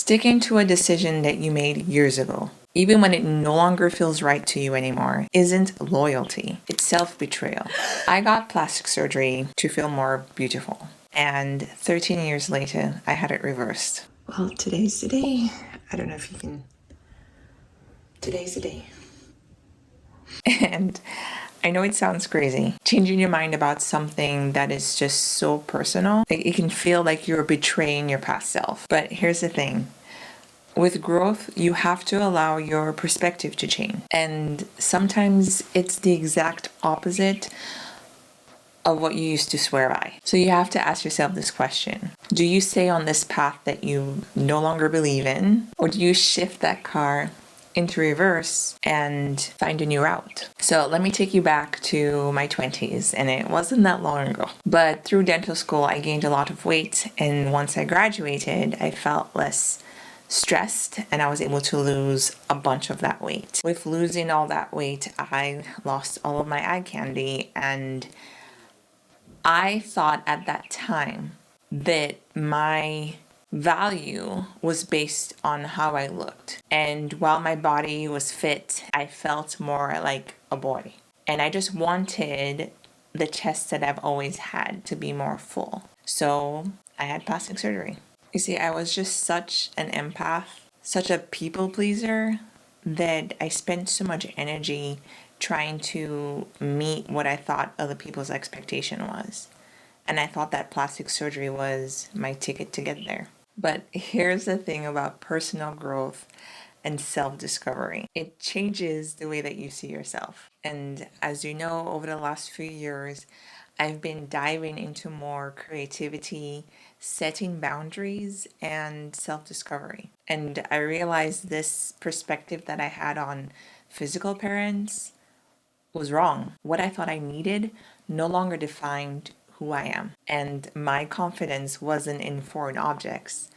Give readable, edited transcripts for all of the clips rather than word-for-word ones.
Sticking to a decision that you made years ago, even when it no longer feels right to you anymore, isn't loyalty. It's self-betrayal. I got plastic surgery to feel more beautiful. And 13 years later, I had it reversed. Well, today's the day. I don't know if you can... Today's the day. And I know it sounds crazy. Changing your mind about something that is just so personal, it can feel like you're betraying your past self. But here's the thing. With growth, you have to allow your perspective to change. And sometimes it's the exact opposite of what you used to swear by. So you have to ask yourself this question. Do you stay on this path that you no longer believe in? Or do you shift that car into reverse and find a new route? So let me take you back to my 20s, and it wasn't that long ago. But through dental school, I gained a lot of weight, and once I graduated, I felt less stressed and I was able to lose a bunch of that weight. With losing all that weight, I lost all of my eye candy, and I thought at that time that my value was based on how I looked. And while my body was fit, I felt more like a boy. And I just wanted the chest that I've always had to be more full. So I had plastic surgery. You see, I was just such an empath, such a people pleaser, that I spent so much energy trying to meet what I thought other people's expectation was. And I thought that plastic surgery was my ticket to get there. But here's the thing about personal growth and self-discovery. It changes the way that you see yourself. And as you know, over the last few years, I've been diving into more creativity, setting boundaries, and self-discovery. And I realized this perspective that I had on physical appearance was wrong. What I thought I needed no longer defined who I am. And my confidence wasn't in foreign objects.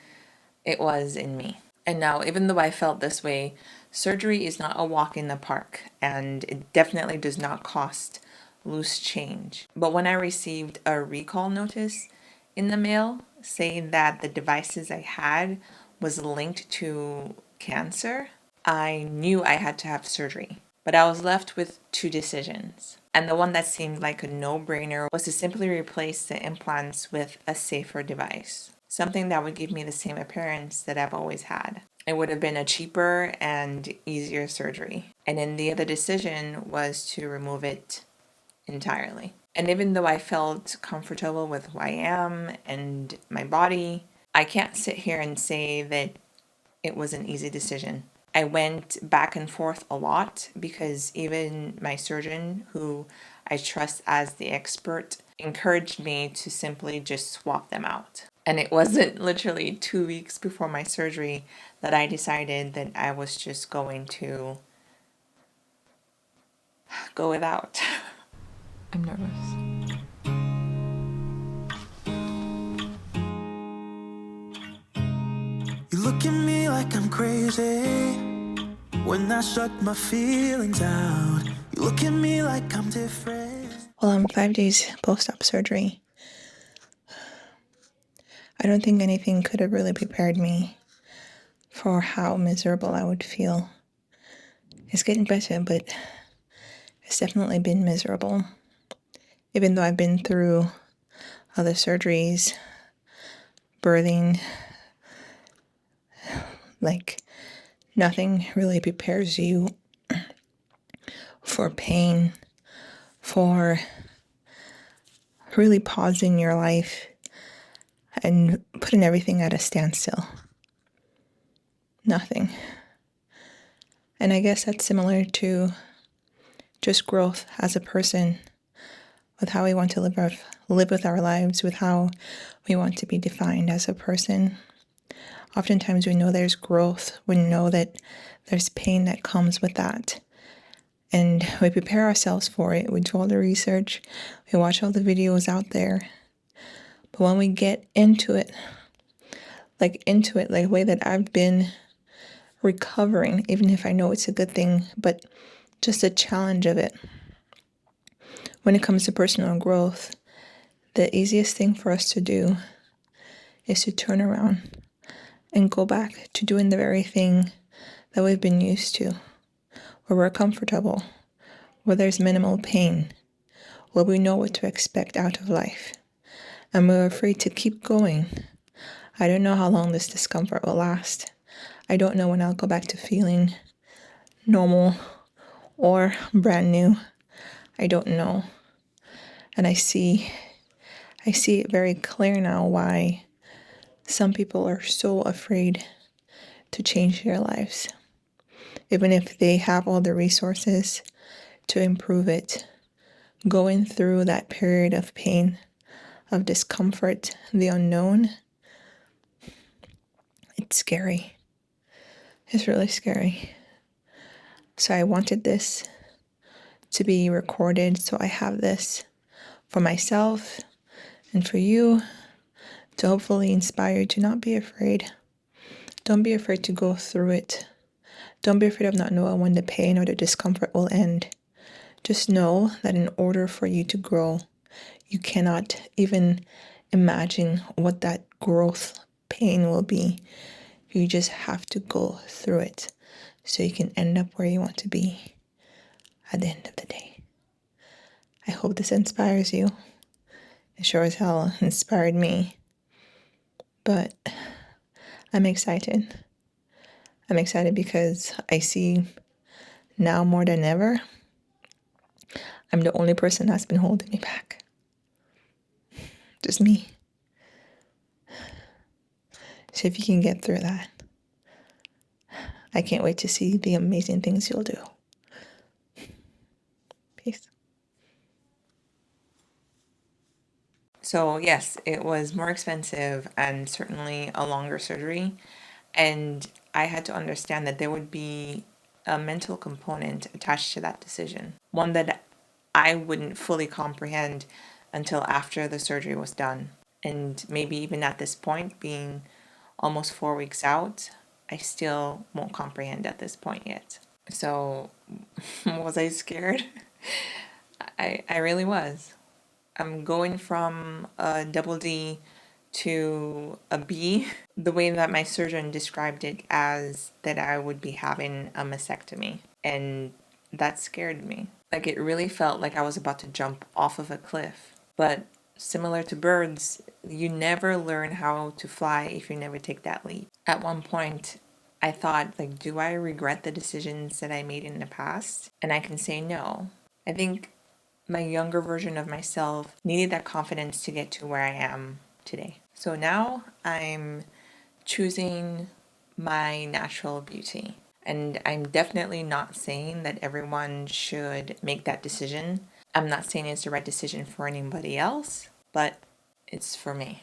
It was in me. And now, even though I felt this way, surgery is not a walk in the park, and it definitely does not cost loose change. But when I received a recall notice in the mail saying that the devices I had was linked to cancer, I knew I had to have surgery. But I was left with two decisions. And the one that seemed like a no-brainer was to simply replace the implants with a safer device. Something that would give me the same appearance that I've always had. It would have been a cheaper and easier surgery. And then the other decision was to remove it entirely. And even though I felt comfortable with who I am and my body, I can't sit here and say that it was an easy decision. I went back and forth a lot because even my surgeon, who I trust as the expert, encouraged me to simply just swap them out. And it wasn't literally 2 weeks before my surgery that I decided that I was just going to go without. I'm nervous. You look at me like I'm crazy when I shut my feelings out. You look at me like I'm different. Well, I'm 5 days post-op surgery. I don't think anything could have really prepared me for how miserable I would feel. It's getting better, but it's definitely been miserable. Even though I've been through other surgeries, birthing, like nothing really prepares you for pain, for really pausing your life and putting everything at a standstill. Nothing. And I guess that's similar to just growth as a person, with how we want to live with our lives, with how we want to be defined as a person. Oftentimes we know there's growth, we know that there's pain that comes with that. And we prepare ourselves for it. We do all the research, we watch all the videos out there. But when we get into it, like the way that I've been recovering, even if I know it's a good thing, but just the challenge of it. When it comes to personal growth, the easiest thing for us to do is to turn around and go back to doing the very thing that we've been used to, where we're comfortable, where there's minimal pain, where we know what to expect out of life, and we're afraid to keep going. I don't know how long this discomfort will last. I don't know when I'll go back to feeling normal or brand new. I don't know. And I see it very clear now why some people are so afraid to change their lives. Even if they have all the resources to improve it, going through that period of pain, of discomfort, the unknown, it's scary. It's really scary. So I wanted this to be recorded, so I have this for myself and for you to hopefully inspire you to not be afraid. Don't be afraid to go through it. Don't be afraid of not knowing when the pain or the discomfort will end. Just know that in order for you to grow, you cannot even imagine what that growth pain will be. You just have to go through it so you can end up where you want to be at the end of the day. I hope this inspires you. It sure as hell inspired me. But I'm excited. I'm excited because I see now more than ever, I'm the only person that's been holding me back. Just me. So if you can get through that, I can't wait to see the amazing things you'll do. Peace. So yes, it was more expensive and certainly a longer surgery. And I had to understand that there would be a mental component attached to that decision. One that I wouldn't fully comprehend until after the surgery was done. And maybe even at this point, being almost 4 weeks out, I still won't comprehend at this point yet. So was I scared? I really was. I'm going from a double D to a B. The way that my surgeon described it as that I would be having a mastectomy. And that scared me. Like it really felt like I was about to jump off of a cliff. But similar to birds, you never learn how to fly if you never take that leap. At one point, I thought, like, do I regret the decisions that I made in the past? And I can say no. I think my younger version of myself needed that confidence to get to where I am today. So now I'm choosing my natural beauty. And I'm definitely not saying that everyone should make that decision. I'm not saying it's the right decision for anybody else, but it's for me.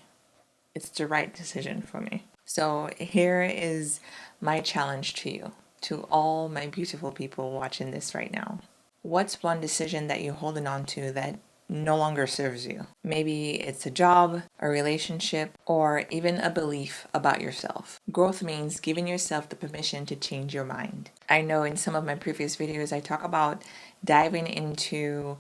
It's the right decision for me. So here is my challenge to you, to all my beautiful people watching this right now. What's one decision that you're holding on to that no longer serves you? Maybe it's a job, a relationship, or even a belief about yourself. Growth means giving yourself the permission to change your mind. I know in some of my previous videos I talk about diving into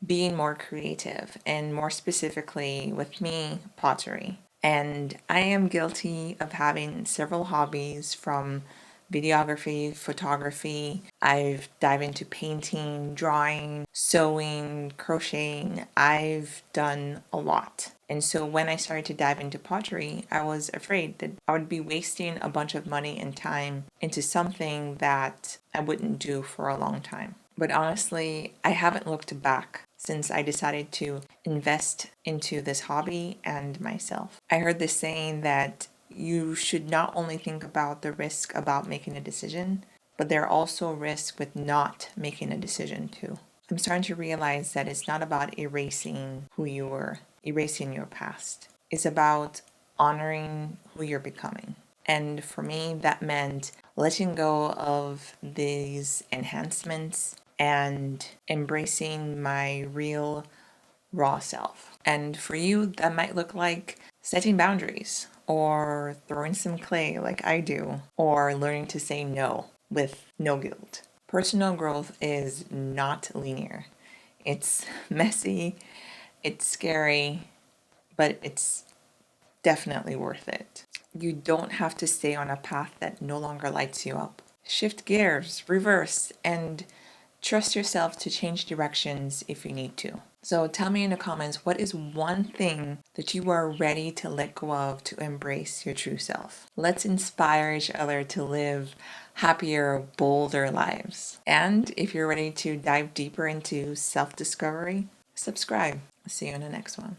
being more creative, and more specifically with me, pottery. And I am guilty of having several hobbies from videography, photography. I've dived into painting, drawing, sewing, crocheting. I've done a lot. And so when I started to dive into pottery, I was afraid that I would be wasting a bunch of money and time into something that I wouldn't do for a long time. But honestly, I haven't looked back since I decided to invest into this hobby and myself. I heard this saying that you should not only think about the risk about making a decision, but there are also risks with not making a decision too. I'm starting to realize that it's not about erasing who you were, erasing your past. It's about honoring who you're becoming. And for me, that meant letting go of these enhancements and embracing my real raw self. And for you, that might look like setting boundaries or throwing some clay like I do, or learning to say no with no guilt. Personal growth is not linear. It's messy, it's scary, but it's definitely worth it. You don't have to stay on a path that no longer lights you up. Shift gears, reverse, and trust yourself to change directions if you need to. So tell me in the comments, what is one thing that you are ready to let go of to embrace your true self? Let's inspire each other to live happier, bolder lives. And if you're ready to dive deeper into self-discovery, subscribe. See you in the next one.